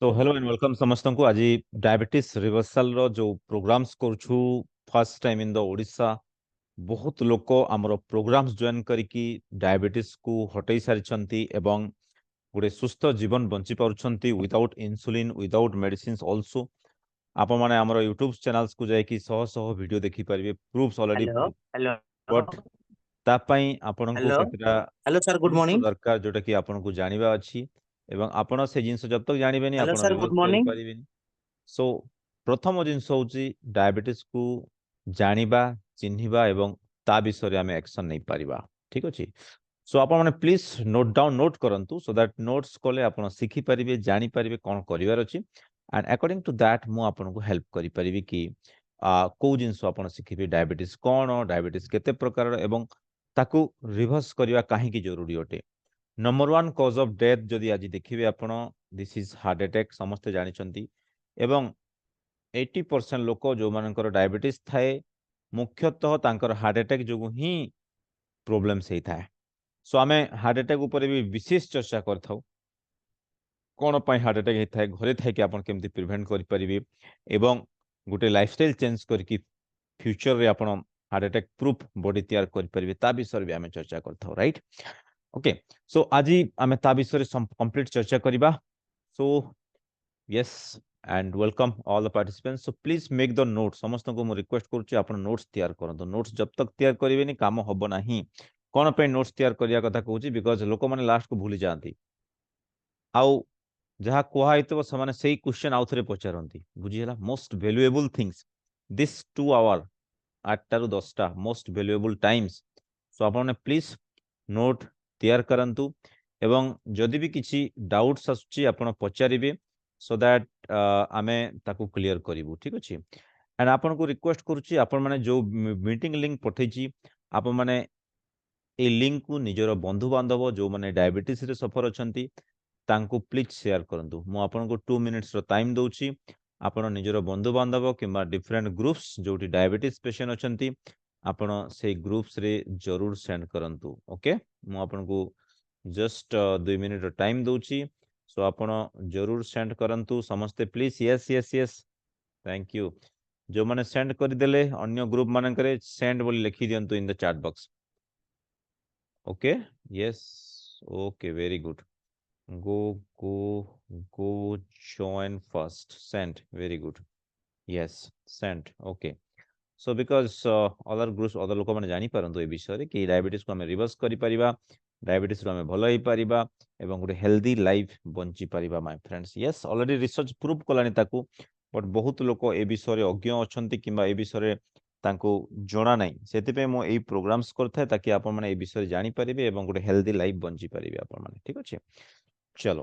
तो hello and welcome समस्त को आज डायबिटीज रिवर्सल रो जो प्रोग्राम्स करछु first time in the Odisha बहुत लोक आमर प्रोग्राम्स जॉइन करिकी डायबिटीज को हटई सारी एवं गोटे सुस्थ जीवन बंची पारुछंती without insulin without medicines also आपण माने हमर यूट्यूब चैनल्स को जाई कि सह सह वीडियो देखि परिबे proofs already hello hello but ता पई आपण को हेलो केतरा हेलो सर गुड जिंस मॉर्निंग। दरकार जोटा कि आपण को जानिबा अछि एवं आपण से जिंस जब तक जानिबेनी हेलो आपण सर रिवर्स गुड करि मॉर्निंग। परिबेनी। सो प्रथम जिनस हूँ डायबिटीज को जानिबा चिन्हिबा एवं ता विषय आम एक्शन नहीं पारिबा। ठीक अच्छे। सो आप प्लीज नोट डाउन नोट करंतु सो दैट नोट्स कले आप शिखि पारिबे जानि पारिबे कौन करिवार अछि एंड अकॉर्डिंग टू दैट मु आपन को हेल्प करि परिबे कि को जिनस आप शिखिबे डायबिटीज कौन डायबिटीज केते प्रकार एवं ताकू रिवर्स करवा काहे जरूरी अटे। Number one cause of death जदि आज देखिए आपण दिस इज हार्ट अटैक समस्ते जानिछंती एवं 80% लोक जो मानकर डायबिटीज थाए मुख्यतः तांकर हार्ट अटैक जो ही प्रोब्लेम्स होता है। सो आम हार्ट अटैक उपर भी विशेष चर्चा करथाउ कौन पाई हार्ट अटैक होता है घरे थाई कि आपण केमती प्रिवेंट करि परिबे एवं गोटे लाइफस्टाइल चेंज करके फ्यूचर रे आपण हार्ट अटैक प्रूफ बॉडी तैयार करि परिबे ता विषय भी आम चर्चा करथाउ राइट। ओके। सो आज आम ता विषय कंप्लीट चर्चा करिबा। So yes and welcome all the participants. So please make the note समस्त को मु रिक्वेस्ट करूची आपण नोट्स तैयार करंतु नोट्स जब तक तैयार करिवेनी काम हबो नाही। कोन पे नोट्स तैयार करिया कथा कहूची बिकॉज लोक माने लास्ट को भूली जांती आउ जहाँ कहते से सही क्वेश्चन आउ थे पचारती बुझीगला most valuable things this 2 hour 8 रु 10 मोस्ट वैल्यूएबल टाइम्स। सो आपने प्लीज नोट तैयार करंतु एवं जदि भी किसी डाउट्स आसुची आपण पचारिबे सो दैट आमे ताकू क्लियर करिवु। ठीक अछि। एंड आपन को रिक्वेस्ट करूची आपण माने जो मीटिंग लिंक पठेची आपण माने ए लिंक को निजर बंधु बांधव जो माने डायबिटीज रे सफर अछंती तांको प्लीज शेयर करंतु। मु आपन को 2 मिनिट्स रो टाइम दउची आपण निजर बंधु बांधव किंबा डिफरेंट ग्रुप्स जोटी डायबिटीज पेशेंट अछंती आपण से ग्रुप्स रे जरूर सेंड करंतु। ओके। मु आपन को जस्ट 2 मिनिट रो टाइम दउची सो आपण जरूर सेंड करंतु समस्ते please. Yes yes yes thank you. जो माने सेंड कर देले अन्य ग्रुप माने करे सेंड बोली लिखि दियंतु in the chat box. Okay. Yes okay very good. go go go join first send very good yes send okay। so because other groups other लोक माने जानि परंतु ए विषय रे कि डायबिटीज को हम रिवर्स करि परिबा डायबिटीज रो हम भलो होई परिबा एवं गुटे हेल्दी लाइफ बंची परिबा my friends. Yes already research proof कलानी ताकू बट बहुत लोक ए विषय रे अज्ञ अछंती किंबा ए विषय रे तांको जणा नाही सेति मो एई प्रोग्राम्स करथाय ताकि आपण माने ए विषय जानि परिबे एवं गुटे हेल्दी लाइफ बंची परिबे आपण माने। ठीक अछि। चलो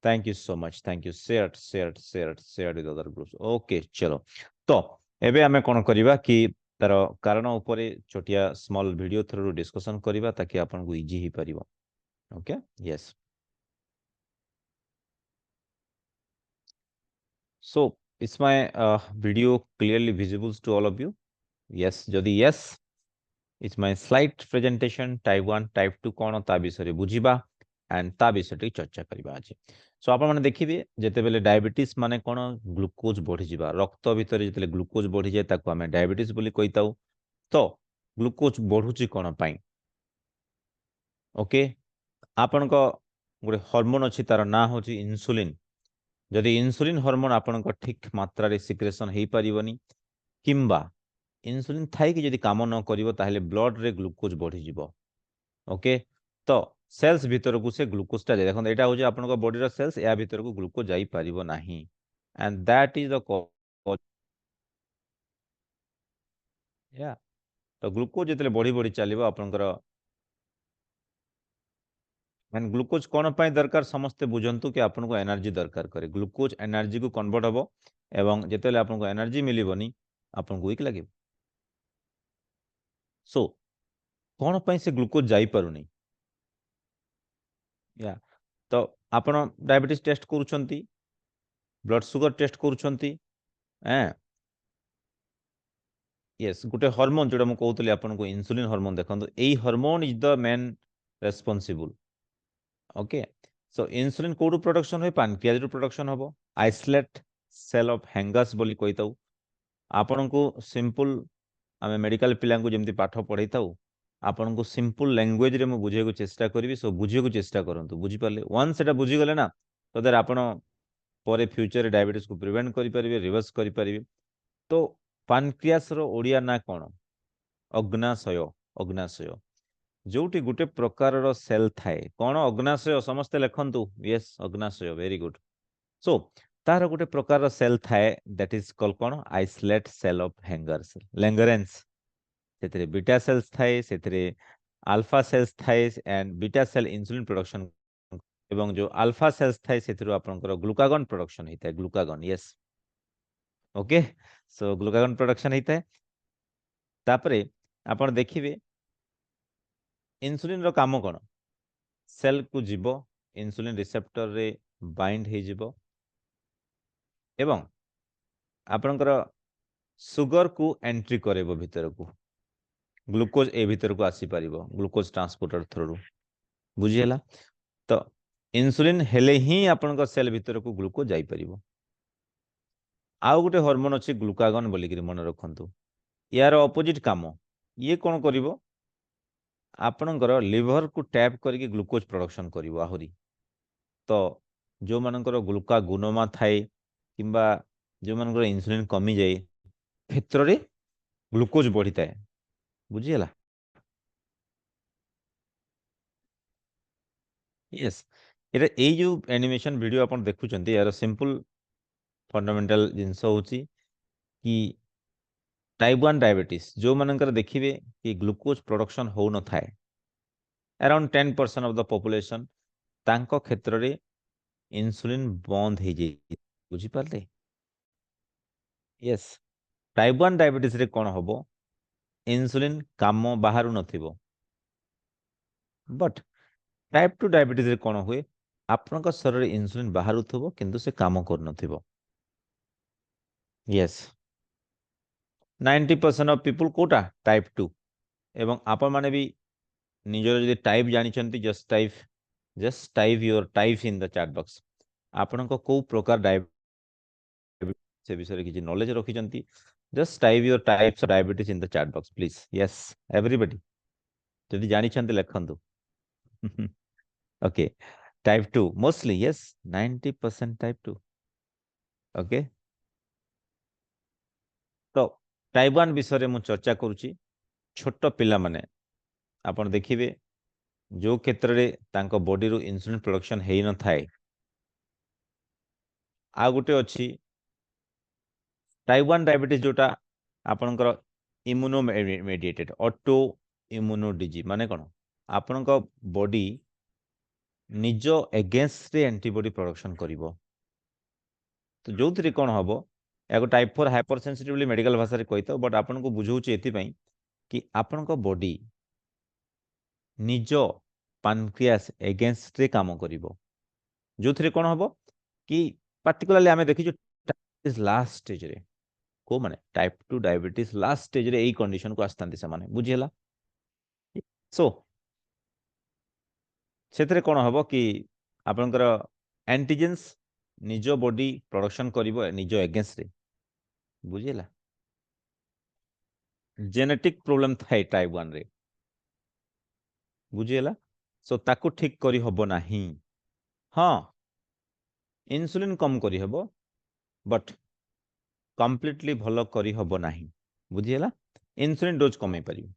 thank you so much thank you share with other groups. Okay चलो तो एबे आमे कोन करिबा कि तार कारण ऊपर छोटिया स्मॉल वीडियो थ्रू डिस्कशन करिबा ताकि आपन को इजी ही परिबो। Okay yes. So is my video clearly visible to all of you? Yes जदि yes it's my slide presentation type 1 type 2 कोन ता विषय बुझिबा एंड ता विषय चर्चा करिबा आज। सो आपण माने देखिबे जेते बेले डायबिटीज माने कोन ग्लूकोज बढ़ी जिबा रक्त भीतर जेते ग्लूकोज बढ़ी जाय ताको हमें डायबिटीज बोली कहिताउ। तो ग्लूकोज बढ़ुची कोन पाई ओके आपण को गोटे हार्मोन अछि तार ना होची इंसुलिन। जदि इंसुलिन हार्मोन आपण को ठीक मात्रा रे सिक्रेशन हेई परिबनी किंबा इंसुलिन थाई कि जदि काम न करिवो ताहेले ब्लड रे ग्लूकोज बढ़ी जिवो। ओके तो सेल्स भीतर को से ग्लूकोज टा देखो एटा हो आपण को बॉडी रो सेल्स या भीतर को ग्लूकोज जाई परिबो नाही and that is the cause या। तो ग्लूकोज जतले बढ़ी बढ़ी चलिबो आपनकर मैंने ग्लूकोज कौन पाई दरकार समस्ते बुझंतु कि आपन को एनर्जी दरकार करे ग्लूकोज एनर्जी को कन्वर्ट हबो एवं जेतेले आपन को एनर्जी मिलिबोनी आपन को वीक लागिबो। सो कौन पाई से ग्लूकोज जाई पारुनी या तो आपण डायबिटीज टेस्ट करूछंती ब्लड सुगर टेस्ट करूछंती हैं यस गुटे हार्मोन जोटा मु कहउतली आपन को इंसुलिन हार्मोन देखंतु एई hormone is the main responsible. Okay so insulin कोडू प्रोडक्शन हुए पानक्रियाज रु प्रोडक्शन हबो आइसोलेट सेल ऑफ हैंगर्स बोली कहि ताऊ आपन को सिंपल आमे मेडिकल पिला को जेमति पाठ पढै ताऊ आपन को सिंपल लैंग्वेज रे मु बुझे को चेष्टा करबी सो बुझे को चेष्टा करंतु बुझी पाले वंस सेटा बुझी गले ना तो देर आपन परे फ्यूचर डायबिटीज को प्रिवेंट करि परिबे रिवर्स करि परिबे तो पानक्रियास रो ओडिया ना कोन अग्नाशय अग्नाशय जोटी गुटे प्रकार रो सेल थाए कोन अग्नाशय समस्त लेखंतु यस अग्नाशय वेरी गुड सो तार गोटे प्रकार सेल थाए दैट इज कॉल्ड कोन isolate cell of hangers Langerhans सेतरे बीटा सेल्स थाए सेतरे अल्फा सेल्स थाए and beta cell insulin production एवं जो अल्फा सेल्स थाए सेतरो आपनकर ग्लूकागन प्रोडक्शन हेता है glucagon yes okay so glucagon production हेता है तापरे आपण देखिबे इंसुलिन रो काम कोन सेल को जीवो इंसुलिन रिसेप्टर रे बाइंड हे जीवो एवं आपनकर सुगर को एंट्री करेबो भीतर को ग्लूकोज ए भीतर को आसी पारिबो ग्लूकोज ट्रांसपोर्टर थ्रू बुझियला तो इंसुलिन हेले ही आपनकर सेल भीतर को ग्लूकोज जाई परिबो आउ गुटे हार्मोन अछि ग्लूकागन बोली कि मन रखंतु यार ऑपोजिट काम ये कोन करिवो आपनकर लिवर को टैप करके ग्लूकोज प्रोडक्शन करिवो आहुरी तो जो मानकर ग्लूका गुणमा थाए किंबा जो मानकर इंसुलिन कमी जाए क्षेत्र रे ग्लूकोज बढ़ी थाए बुझियला यस एटा ए जो एनिमेशन वीडियो अपन देखुचंती यार सिंपल फंडामेंटल जिंस होची कि टाइप 1 डायबिटीज जो मानकर देखिबे कि ग्लूकोज प्रोडक्शन हो न थाए अराउंड 10% ऑफ द पॉपुलेशन तांको क्षेत्र रे इंसुलिन बंद हे जे बुझी पारले यस टाइप 1 डायबिटीज रे कोन होबो इंसुलिन काम बाहरु नथिबो बट टाइप 2 डायबिटीज रे कोन हुए आपनका शरीर इंसुलिन बाहरु थबो किंतु से काम कर नथिबो यस 90% ऑफ पीपल कोटा टाइप 2 एवं आपण माने भी निजर जदि टाइप जानि चंती just type your type in the chat box आपण को को प्रकार डायबिटीज से विषय किछि नॉलेज रखि चंती just type your types of diabetes in the chat box please yes everybody जदि जानि चंती लिखंतु okay type 2 mostly yes 90% type 2 okay तो टाइप 1 विषय रे मु चर्चा करूची छोट पिला माने आपण देखिबे जो क्षेत्र रे तांको बॉडी रो इंसुलिन प्रोडक्शन हेई न थाए आ गुटे अछि टाइप 1 डायबिटीज जोटा आपनकर immuno mediated auto immuno disease माने कोन आपनका बॉडी निजो अगेंस्ट रे एंटीबॉडी प्रोडक्शन करिवो तो जोथरे कोन हबो एगो टाइप 4 हाइपर सेंसिटिवली मेडिकल भाषा रे कहितो बट आपन को बुझौची एति पई कि आपन को बॉडी निजो पानक्रियास अगेंस्ट रे काम करिवो जोथरे कोन हबो कि पार्टिकुलरली आमे देखि जो इज लास्ट स्टेज रे को माने टाइप 2 डायबिटीज लास्ट स्टेज रे एई कंडीशन को आस्तांती से माने बुझियला सो सेतरे कोन हबो कि आपनकर एंटीजेन्स निजो बॉडी प्रोडक्शन करिवो निजो अगेंस्ट रे बुझियला जेनेटिक प्रॉब्लम थाए टाइप 1 रे बुझियला सो ताको ठीक करी हबो नाही हां इंसुलिन कम करी हबो बट कंप्लीटली भलो करी हबो नाही बुझियला इंसुलिन डोज कमे पारि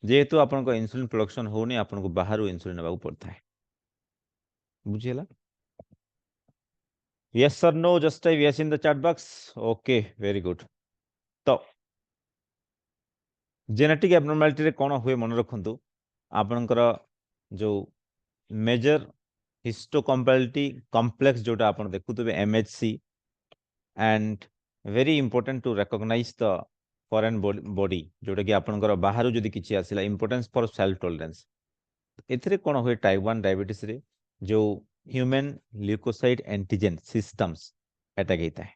जेहेतु आपन को इंसुलिन प्रोडक्शन होनी आपन को बाहर इंसुलिन नेबा पड़ता है बुझियला यस और know just type yes in the chat box okay very good तो जेनेटिक एबनॉर्मलिटी रे कोन हुए मन रखंतु आपनकर जो मेजर हिस्टोकम्पैटिबिलिटी कॉम्प्लेक्स जोटा आपन देखुतबे MHC and very important to recognise the foreign body जोटा कि आपनकर बाहर जदि किछि आसिला इंपोर्टेंस फॉर सेल्फ टॉलरेंस एथिरे कोन होय टाइप 1 डायबिटीज रे जो human leukocyte antigen systems attack हेता है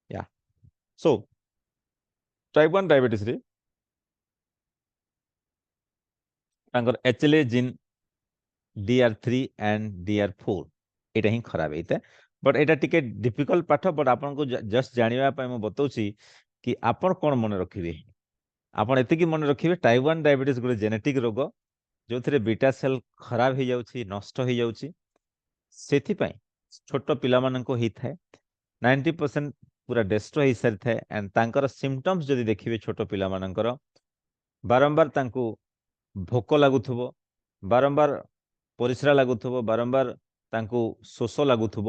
या सो टाइप 1 डायबिटीज रे तांकर HLA gene DR3 and DR4 এটা ହିଁ ଖରାପ ହେଇଥାଏ ବଟ୍ ଏଇଟା ଟିକେ ଡିଫିକଲ୍ଟ ପାଠ ବଟ୍ ଆପଣଙ୍କୁ ଜଷ୍ଟ ଜାଣିବା ପାଇଁ ମୁଁ ବତଉଛି କି ଆପଣ କଣ ମନେ ରଖିବେ ଆପଣ ଏତିକି ମନେ ରଖିବେ ଟାଇପ୍ 1 ଡାଇବେଟିସ୍ ଗୋଟେ ଜେନେଟିକ ରୋଗ ଯୋଉଥିରେ ବିଟା ସେଲ୍ ଖରାପ ହେଇଯାଉଛି ନଷ୍ଟ ହେଇଯାଉଛି ସେଥିପାଇଁ ଛୋଟ ପିଲାମାନଙ୍କୁ ହେଇଥାଏ 90% ପୁରା ଡେଷ୍ଟ୍ରୟ ହେଇସାରିଥାଏ ଆଣ୍ଡ ତାଙ୍କର ସିମ୍ପଟମ୍ସ ଯଦି ଦେଖିବେ ଛୋଟ ପିଲାମାନଙ୍କର ବାରମ୍ବାର ତାଙ୍କୁ ଭୋକ ଲାଗୁଥିବ ବାରମ୍ବାର ପରିସ୍ରା ଲାଗୁଥିବ ବାରମ୍ବାର ତାଙ୍କୁ ଶୋଷ ଲାଗୁଥିବ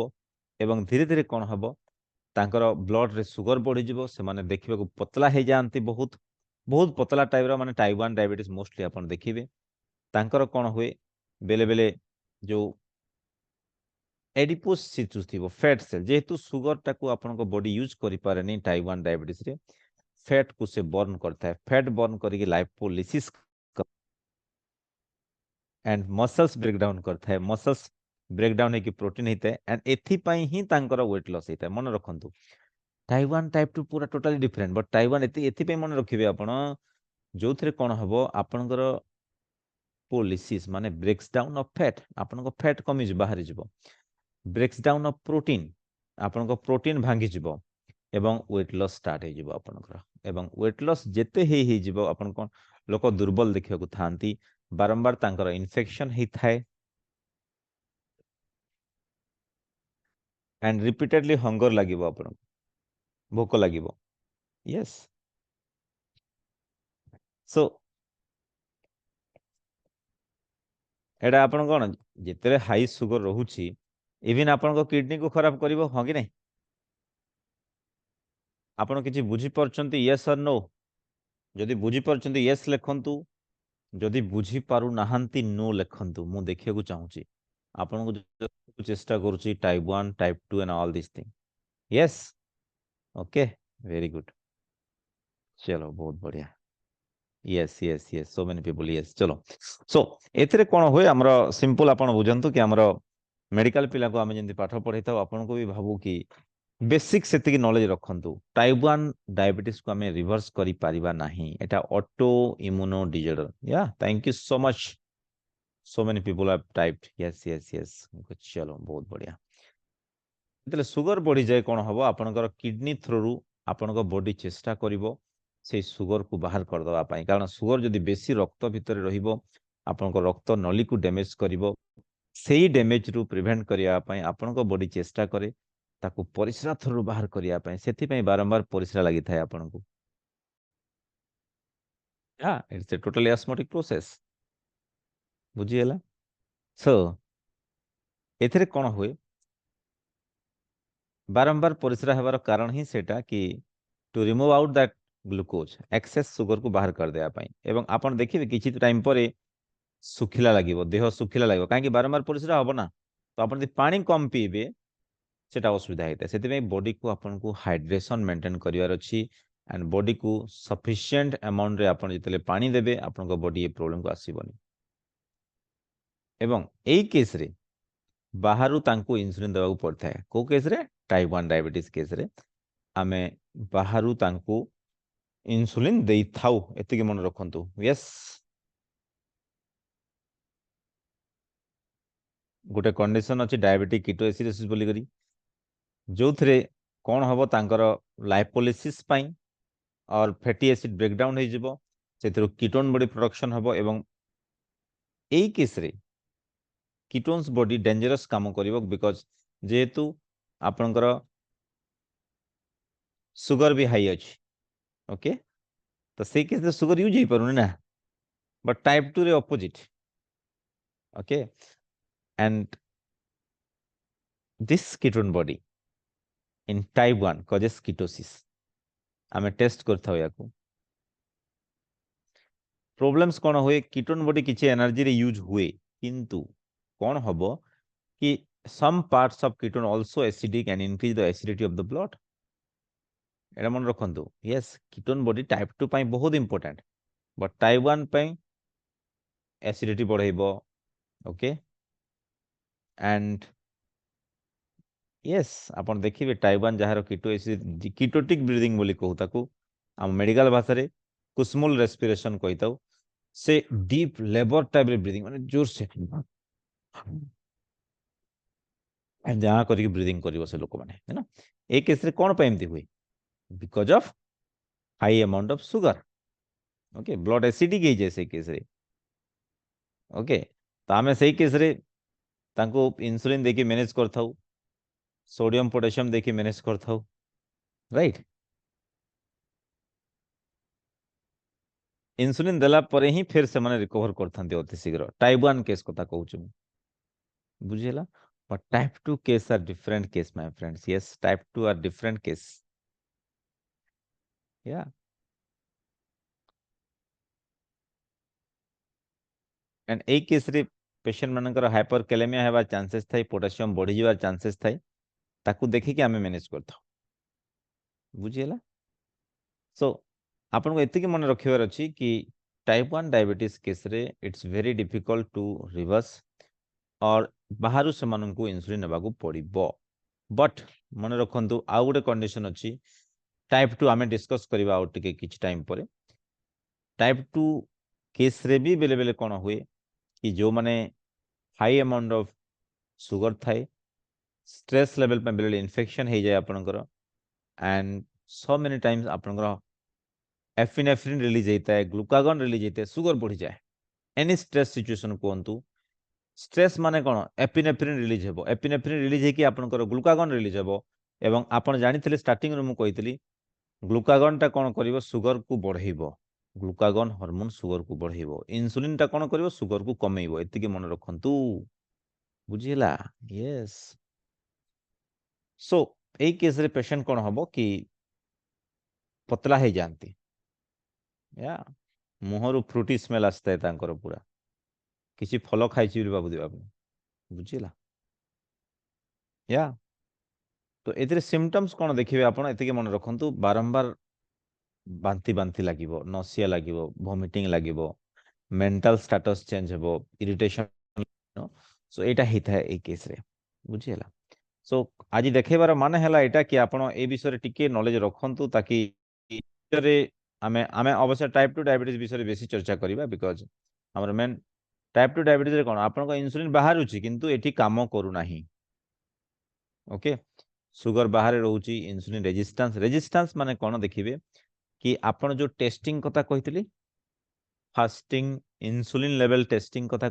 ଏବଂ ଧୀରେ ଧୀରେ କ'ଣ ହବ ତାଙ୍କର ବ୍ଲଡରେ ସୁଗର ବଢିଯିବ ସେମାନେ ଦେଖିବାକୁ ପତଳା ହେଇଯାଆନ୍ତି ବହୁତ ବହୁତ ପତଳା ଟାଇପର ମାନେ ଟାଇପ୍ 1 ଡାଇବେଟିସ୍ ମୋଷ୍ଟଲି ଆପଣ ଦେଖିବେ ତାଙ୍କର କ'ଣ ହୁଏ ବେଲେ ବେଲେ ଯୋଉ एडिपोज सिचुस थिबो फैट सेल जेहेतु सुगर टाकू आपन को बॉडी यूज करि पारेनी टाइप 1 डायबिटीज रे फैट को से बर्न करता है फैट बर्न करिके lipolysis and muscles break down करता है मसल्स ब्रेक डाउन है कि प्रोटीन हेते एंड एथि पई ही तांकर वेट लॉस हेता मन रखंतु टाइप 1 टाइप 2 पूरा टोटली डिफरेंट बट टाइप 1 एथि पई मन रखिबे आपण जोथरे कोन हबो आपनकर पोलिसिस माने ब्रेक्स डाउन ऑफ फैट आपन को फैट कमी जे बाहर जिवो ब्रेक्स डाउन ऑफ प्रोटीन आपन को प्रोटीन भांगी जिवो एवं वेट लॉस स्टार्ट हे जिवो आपनकर एवं वेट लॉस जेते हे जिवो आपन कोन लोक दुर्बल देखिया को थांती बारंबार तांकर इन्फेक्शन हे थाए एंड रिपीटेडली हंगर लागिवो आपन भोक लागिवो यस सो एडा आपन कोन जेते हाई सुगर रहुची इवन आपन को किडनी को खराब करिवो ह कि नै ଆପଣ କିଛି ବୁଝିପାରୁଛନ୍ତି ୟେସ୍ ଅର୍ ନୋ ଯଦି ବୁଝିପାରୁଛନ୍ତି ୟେସ୍ ଲେଖନ୍ତୁ ଯଦି ବୁଝିପାରୁନାହାନ୍ତି ନୋ ଲେଖନ୍ତୁ ମୁଁ ଦେଖିବାକୁ ଚାହୁଁଛି ଆପଣଙ୍କୁ ଚେଷ୍ଟା କରୁଛି type 1 type 2 and all these things Yes okay very good चलो बहुत बढ़िया yes yes yes so many people yes चलो सो एथिरे कोन होय हमरो सिंपल आपण बुझंतु कि हमरो मेडिकल पिला को हम जेंति पाठ पढैताव आपण को भी भाबू कि बेसिक सेतिक नॉलेज रखंतु टाइप 1 डायबिटीज को हमें रिवर्स करि पारिबा नाही एटा ऑटो इम्यूनो डिजॉर्डर या thank you so much so many people have typed yes yes yes चलो बहुत बढ़िया तेले सुगर बढ़ी जाए कोन हबो आपनकर किडनी थ्रू रु आपनकर बॉडी चेष्टा करिवो से सुगर को बाहर कर दवा पाई कारण सुगर जदि बेसी रक्त भितर रहिबो आपनकर रक्त नली को डैमेज करिवो सेही डैमेज रु प्रिवेंट करिया पाई आपनकर बॉडी चेष्टा करे ताकू परिस्रा थ्रू बाहर करिया पाई सेति पई बारंबार परिस्रा लागि थाए आपनकू या it's a totally osmotic process बुझी गेला सो एथिरे कोन होय बारंबार परिस्रा हेबार कारण ही सेटा कि to remove out that glucose excess sugar को बाहर कर देया पाई एवं आपण देखिबे किछि टाइम परे सुखिला लागिवो देह सुखिला लागिवो काहे कि बारंबार परिस्रा हबो ना तो आपण पानी कम पीबे सेटा असुविधा हेता सेति बॉडी को आपन को हाइड्रेशन मेंटेन करिवार अछि एंड बॉडी को सफिशिएंट अमाउंट रे आपन जितले पानी देबे आपन को बॉडी ए प्रॉब्लम को आसीबनी एवं एई केस रे बाहरु तांको इंसुलिन देबाक पड़थाय को केस रे टाइप 1 डायबिटीज केस रे आमे बाहरु तांको इंसुलिन देई थाउ एतिके मन रखंतु यस गोटे कंडीशन अछि डायबिटिक कीटोएसिडोसिस बोली करी जोथरे कोन हबो तांकर लाइपोलिसिस पई और फैटी एसिड ब्रेकडाउन हो जिवो सेथिरु कीटोन बॉडी प्रोडक्शन हबो एवं एई केस रे कीटोन्स बॉडी डेंजरस काम करिवो बिकॉज जेहेतु आपनकर सुगर भी हाई अछि ओके तो से केस रे सुगर यूज ही परुनी ना बट टाइप 2 रे opposite okay and this ketone body in type 1 causes ketosis आमे टेस्ट करथाउ याकू प्रॉब्लम्स कोन होए कीटोन बॉडी किछि एनर्जी रे यूज हुए किंतु कोन हबो कि some parts of ketone also acidic and increase the acidity of the blood एटा मन रखंतु यस कीटोन बॉडी टाइप 2 पई बहुत इंपोर्टेंट बट टाइप 1 पई एसिडिटी बढ़ाइबो ओके एंड यस आपण देखिबे टाइप 1 जहार कीटो एसिड कीटोटिक ब्रीदिंग बोली कहू ताकू हम मेडिकल भाषा रे कुस्मुल रेस्पिरेशन कहिताऊ से डीप लेबर टाइप रे ब्रीदिंग माने जोर से जहाँ करके ब्रीदिंग करिवो से लोक माने है ना ए केस रे कोन पे एमती हुए because of high amount of sugar okay blood acidic हे जैसे केस रे ओके तो आमे सही केस रे तांको इंसुलिन देके मैनेज करथाउ सोडियम पोटेशियम देके मैनेज करथाउ राइट इंसुलिन देला परे ही फिर से माने रिकवर करथांती अति शीघ्र टाइप 1 केस कथा कहूछु बुझिला but type 2 case are different case my friends yes type 2 are different case या एंड ए केस रे पेशेंट मानकर हाइपर कैलेमिया हेबा चांसेस थाई पोटेशियम बढ़ी जवा चांसेस थाई ताकू देखि कि हमें मैनेज करथाउ बुझिला सो आपन को एतिके मन रखिबार अछि कि टाइप 1 डायबिटीज केस रे it's very difficult to reverse और बाहरु सेमानन इंसुलिन नेबाकू पड़िबो बट मन रखंतु आउ गोटे कंडीशन अछि टाइप 2 आमे डिस्कस करबा आउ टिके किछ टाइम परे टाइप 2 केस रे भी बेले बेले कोन हुए कि जो माने हाई अमाउंट ऑफ सुगर थाए स्ट्रेस लेवल पे बेले इन्फेक्शन हो जाए आपनकर एंड सो मेनी टाइम्स आपनकर एफिनेफ्रिन रिलीज होता है ग्लूकागन रिलीज होता है सुगर बढ़ी जाए एनी स्ट्रेस सिचुएशन कहतु स्ट्रेस माने कोन एपिनेफ्रिन रिलीज हेबो एपिनेफ्रिन रिलीज हे कि आपनकर ग्लूकागन रिलीज हेबो एवं आपण जानिथिले स्टार्टिंग रे मु कहितली ग्लूकागन टा कोन करिवो सुगर को बढ़ेइबो ग्लूकागन हार्मोन सुगर को बढ़ेइबो इंसुलिन टा कोन करिवो सुगर को कमेइबो एतिके मन रखंतु बुझिला यस सो एई केस रे पेशेंट कोन हबो कि पतला हे जानती या मुहरु फ्रूटी स्मेल आस्ता है तांकर पूरा किसी फल खाइछि बिल बाबू देबा बुझिला या तो एथिरे सिम्पटम्स कोन देखिबे आपण एतिके मन रखंतु बारंबार बांती बांती लागिबो नसिया लागिबो वोमिटिंग लागिबो मेंटल स्टेटस चेंज हेबो इरिटेशन नो सो एटा हिता है ए केस रे बुझिला सो आज देखेबार माने हला एटा कि आपण ए विषय रे टिके नॉलेज रखंतु ताकि रे आमे आमे अवश्य टाइप 2 डायबिटीज विषय रे बेसी चर्चा करिबा बिकॉज़ हमर मेन टाइप 2 डायबिटीज रे कोन आपण को इंसुलिन बाहर होची किंतु एठी काम करू नाही ओके सुगर बाहर रहउची इंसुलिन रेजिस्टेंस रेजिस्टेंस माने कोन देखिबे कि आपण जो टेस्टिंग कथा कहितली फास्टिंग इंसुलिन लेवल टेस्टिंग कथा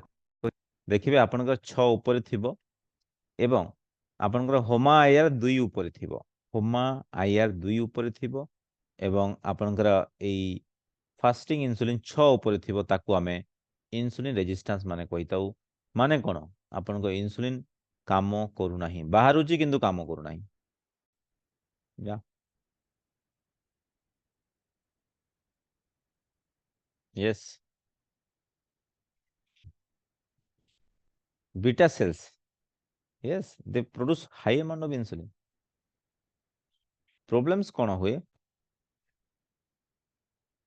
देखिबे आपनकर 6 ऊपर थिबो एवं आपनकर होमा आईआर 2 ऊपर थिबो होमा आईआर 2 ऊपर थिबो एवं आपनकर एई फास्टिंग इंसुलिन 6 ऊपर थिबो ताकू आमे इंसुलिन रेजिस्टेंस माने कहिताउ माने कोन आपनको इंसुलिन काम करू नाही बाहरुची किंतु काम करू नाही या yes beta cells yes they produce high amount of insulin problems कोन हुए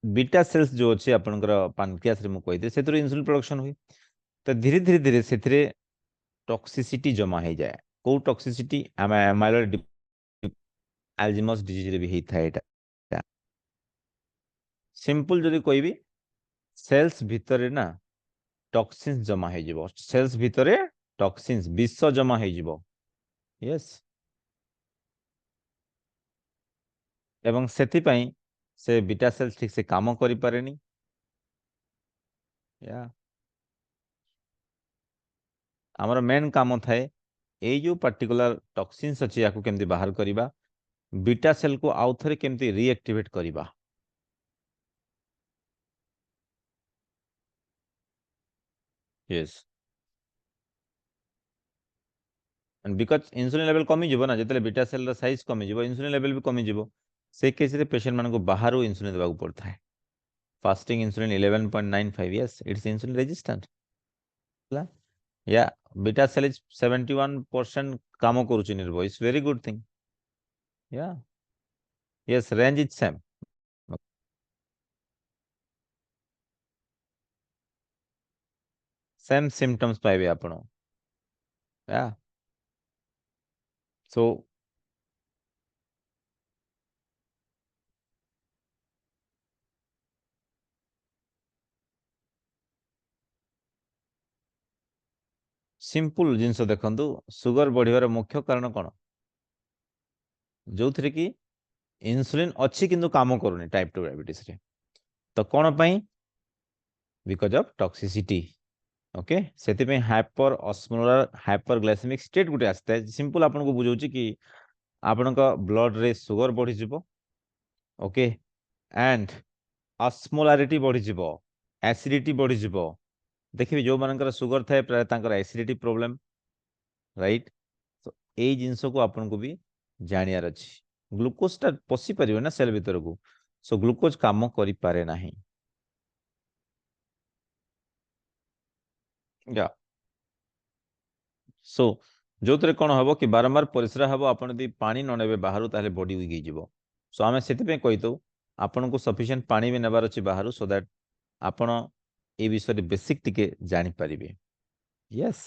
बीटा सेल्स जो अच्छे आपनकर पानक्रियास रे मु कहिदे सेतिर इंसुलिन प्रोडक्शन हुए तो धीरे धीरे धीरे सेथिरे टॉक्सिसिटी जमा हो जाए को टॉक्सिसिटी एमाइलॉइड अल्जाइमर्स डिजीज रे भी हेता एटा सिंपल जदी कहबी सेल्स भितरे ना टॉक्सिन्स जमा हो जिवो सेल्स भितरे टॉक्सिन्स विष जमा हो जिवो यस एवं सेति पई से बीटा सेल्स ठीक से काम करि पारेनी या हमर मेन काम थाए ए जो पर्टिकुलर टॉक्सिन्स अछि याकू केमती बाहर करिबा बीटा सेल को आउ थरे केमती रीएक्टिवेट करिबा yes and because insulin level कमी जिवो ना जतले बीटा सेल रो साइज कमी जिवो इंसुलिन लेवल भी कमी जिवो से केस रे पेशेंट मान को बाहर इंसुलिन देबाकू पड़ता है fasting insulin 11.95 yes it's insulin resistant या बीटा सेल इज 71% काम करूची निर्भो इट्स वेरी गुड थिंग या yes range is same same symptoms पाइबे आपण या सो सिंपल जिनस देखंतु सुगर बढ़िबार मुख्य कारण कोन जो थरे कि इंसुलिन अच्छी किंतु काम करूनी टाइप 2 डायबिटीज रे तो कोन पई बिकॉज ऑफ टॉक्सिसिटी ओके सेति पे हाइपर ऑस्मोलर हाइपरग्लाइसेमिक स्टेट गुटे आस्ता है सिंपल आपन को बुझौची कि आपन का ब्लड रे सुगर बढ़ी जिवो ओके एंड ऑस्मोलारिटी बढ़ी जिवो एसिडिटी बढ़ी जिवो देखिबे जो मानकर सुगर थाए प्राय तांकर एसिडिटी प्रॉब्लम राइट तो ए जिंस को आपन को भी जानियार अछि ग्लूकोज ता पसी परिबो ना सेल भीतर को सो ग्लूकोज काम करि पारे नाही या सो जो तरे कोन हबो कि बारंबार परिश्रा हबो आपन यदि पानी न नेबे बाहरु ताले बॉडी वीक हिजिवो सो आमे सेति पे कहितो आपन को सफिशिएंट पानी भी नेबार अछि बाहरु सो दैट आपन ए विषय बेसिक टिके जानि परिबे यस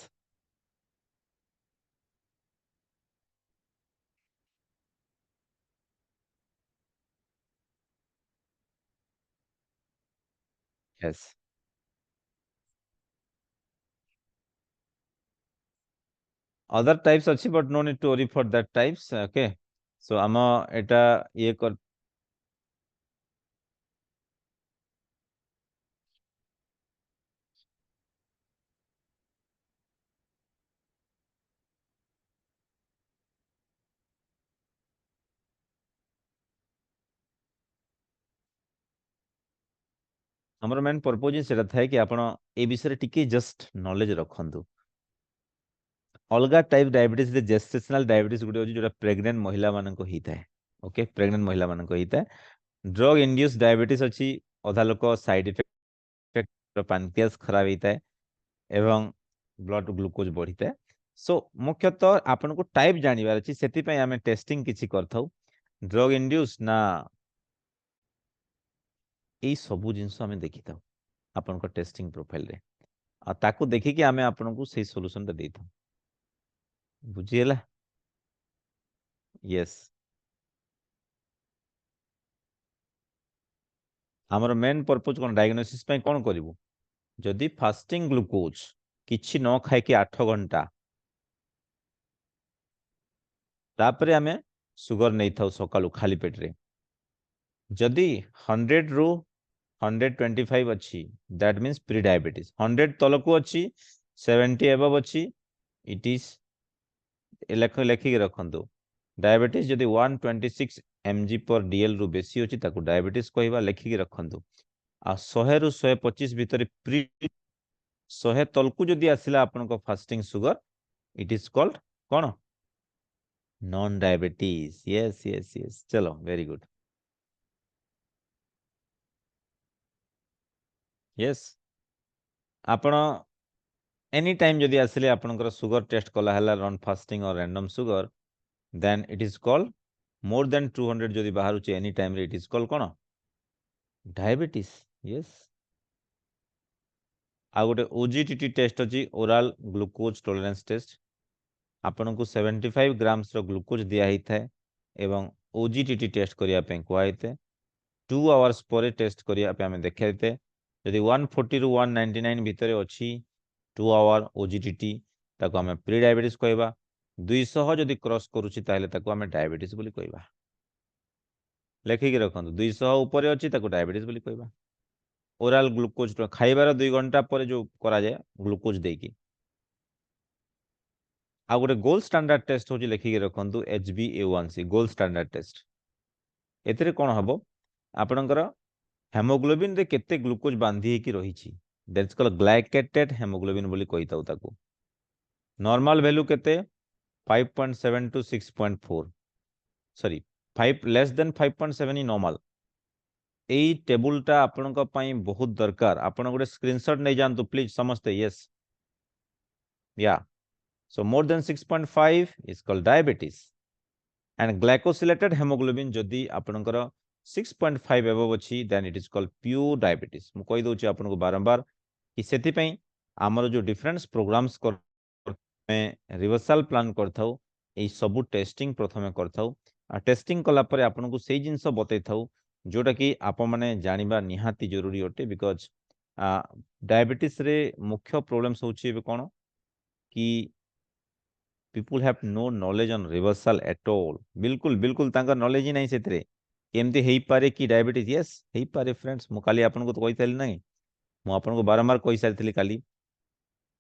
यस अदर टाइप्स अछि but no need to worry for that types okay so आम एटा ये कर हमर मेन पर्पस सेटा थाए कि आपण ए विषय टिके जस्ट नॉलेज रखंतु अलगा टाइप डायबिटीज रे जेस्टेशनल डायबिटीज गुटे होची जोटा प्रेग्नेंट महिला मानक हिताए ओके प्रेग्नेंट महिला मानक हिताए ड्रग इंड्यूस डायबिटीज अछि अधा लोक साइड इफेक्ट पानक्रियास खराब हिताए एवं ब्लड ग्लूकोज बढ़िताए सो मुख्यतः आपन को टाइप जानिबार अछि सेति पय हमें टेस्टिंग किछि करथौ ड्रग इंड्यूस ना एई सबु जिंस हमें देखिथौ आपन को टेस्टिंग प्रोफाइल रे आ ताकू देखि कि हमें आपन को सही सॉल्यूशन ता देथौ बुझिएला यस हमर मेन पर्पस कोन डायग्नोसिस पय कोन करिवु जदि फास्टिंग ग्लूकोज किछि न खाए कि 8 घंटा तापरे हमें सुगर नहीं थाउ सकालू खाली पेट रे जदि 100 रु 125 अच्छी दैट मीन्स प्री डायबिटीज 100 तलकू अच्छी 70 एबव अच्छी इट इज लेखिक रखंतु डायबिटीज जदि 126 mg पर dl रु बेसी अच्छी ताकू डायबिटीज कहबा लेखिक रखंतु आ 100 रु 125 भितर प्री 100 तलकू जदि आसिला आपन को fasting sugar it is called कौन non diabetes yes yes yes चलो वेरी गुड यस आपण एनी टाइम जदि आसिले आपनकर सुगर टेस्ट कला हला रन फास्टिंग और random sugar then it is called more than 200 जदि बाहर चे एनी टाइम रे इट इज कॉल्ड कोन डायबिटीज यस आ गोटे ओजीटीटी टेस्ट अछि ओरल ग्लूकोज टॉलरेंस टेस्ट आपन को 75 ग्राम्स रो ग्लूकोज दिया ही थाए एवं ओजीटीटी टेस्ट करिया पे कोआइते 2 आवर्स पर टेस्ट करिया पे हमें देखाइते यदि 140 रु 199 भितर अछि 2 आवर ओजीटीटी ताको हमें प्री डायबिटीज कहबा 200 जदि क्रॉस करूची ताले ताको हमें डायबिटीज बोली कहबा लेखि के रखंतु 200 ऊपर अछि ताको डायबिटीज बोली कहबा ओरल ग्लूकोज खाइबार 2 घंटा पर जो करा जाय ग्लूकोज देकी आ गोटे गोल्ड स्टैंडर्ड टेस्ट होची लेखि के रखंतु HbA1c गोल्ड स्टैंडर्ड टेस्ट एतरे कोन हबो आपनकर हेमोग्लोबिन रे केते ग्लूकोज बांधी की रहिछि दैट्स कॉल्ड ग्लाइकेटेड हेमोग्लोबिन बोली कहिताउ ताको नॉर्मल वैल्यू केते 5.7 to 6.4 sorry 5 less than 5.7 normal एई टेबुल टा आपनका पई बहुत दरकार आपन गोटे स्क्रीनशॉट नै जानतु प्लीज समझते यस या so more than 6.5 is called diabetes and glycosylated haemoglobin जदि आपनकर 6.5 एबव अछि then it is called pure diabetes मु कहि दोछि आपन को बारंबार कि सेति पई हमर जो डिफरेंस प्रोग्राम्स कर में रिवर्सल प्लान करथाउ एई सबु टेस्टिंग प्रथमे करथाउ आ टेस्टिंग कला परे आपन को सेई जिंस बतै थाउ जोटा कि आप माने जानिबा निहाती जरूरी होते बिकॉज डायबिटीज रे मुख्य प्रॉब्लम्स होछि कोन कि people have no knowledge on reversal at all. बिल्कुल बिल्कुल तांका knowledge ही नहीं सेतरे केमती हेई पारे कि डायबिटीज यस हेई पारे फ्रेंड्स मु काली आपन को तो कहितली नहीं मु आपन को बारंबार कहि सारितली काली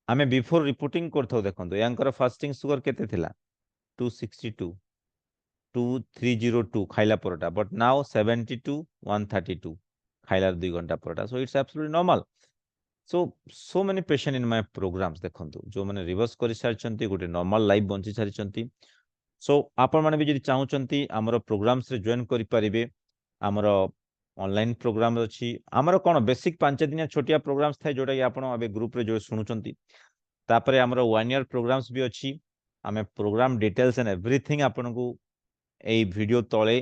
आमे बिफोर रिपोर्टिंग करथौ देखंतु यांकर फास्टिंग शुगर केते थिला 262 2302 खाइला परटा बट नाउ 72 132 खाइला 2 घंटा परटा so it's absolutely normal so many patient in my programs देखंतु जो माने रिवर्स करि सारचंती गोटे नॉर्मल लाइफ बंची सारचंती सो आपण माने भी जदि चाहुचंती हमर प्रोग्राम्स रे जॉइन करि परिबे हमर ऑनलाइन प्रोग्राम अछि हमर कोन बेसिक 5 दिनिया छोटिया प्रोग्राम्स थाय जोटा कि आपण अबे ग्रुप रे जो सुनुचंती तापरे हमर 1 ईयर प्रोग्राम्स भी अछि हमें प्रोग्राम डिटेल्स एंड एवरीथिंग आपण को एई वीडियो तळे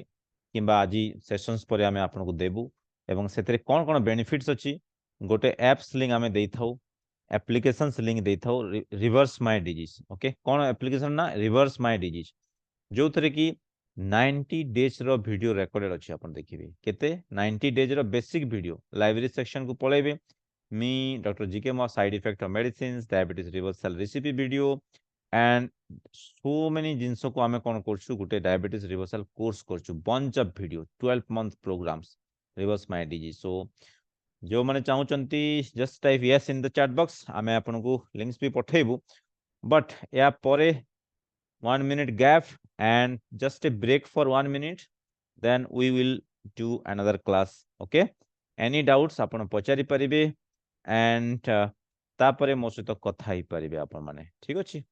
किंबा आजि सेशंस परे हमें आपण को देबु एवं सेतरे कोन कोन बेनिफिट्स अछि गोटे एप्स लिंक हमें देथाउ एप्लीकेशंस लिंक देथाउ रिवर्स माय डिजीज ओके कोन एप्लीकेशन ना रिवर्स माय डिजीज जो थरे कि 90 डेज रो वीडियो रिकॉर्डेड अछि अपन देखिबे केते 90 डेज रो बेसिक वीडियो लाइब्रेरी सेक्शन को पळेबे मी डॉक्टर जीके मो side effect of medicines diabetes reversal recipe video and so many जिंसो को हमें कोन करछु गुटे डायबिटीज रिवर्सल कोर्स करछु bunch of video 12 month programmes reverse my disease so जो माने चाहुचंती just type yes in the chat box आमे आपन को लिंक्स भी पठेबु बट या परे 1 minute gap and just a break for 1 minute then we will do another class okay any doubts आपण पचारि परिबे and तापरे मो सहित कथा ही परिबे आपण माने ठीक अछि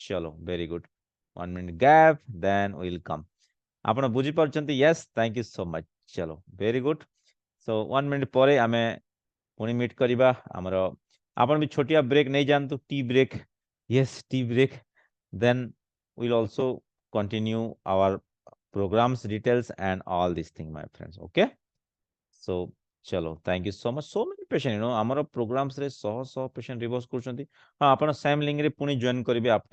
चलो very good 1 minute gap then we will come आपण बुझी परचंती yes thank you so much चलो वेरी गुड सो 1 minute परे आमे पुनी मीट करिबा हमरो आपण भी छोटिया ब्रेक नै जानतु tea break yes tea break then we'll also continue our programs details and all these things my friends okay so chalo thank you so much so many patient you know amaro programs रे 100 patient reverse करछंती हां आपण same link रे पुनी join करिवे after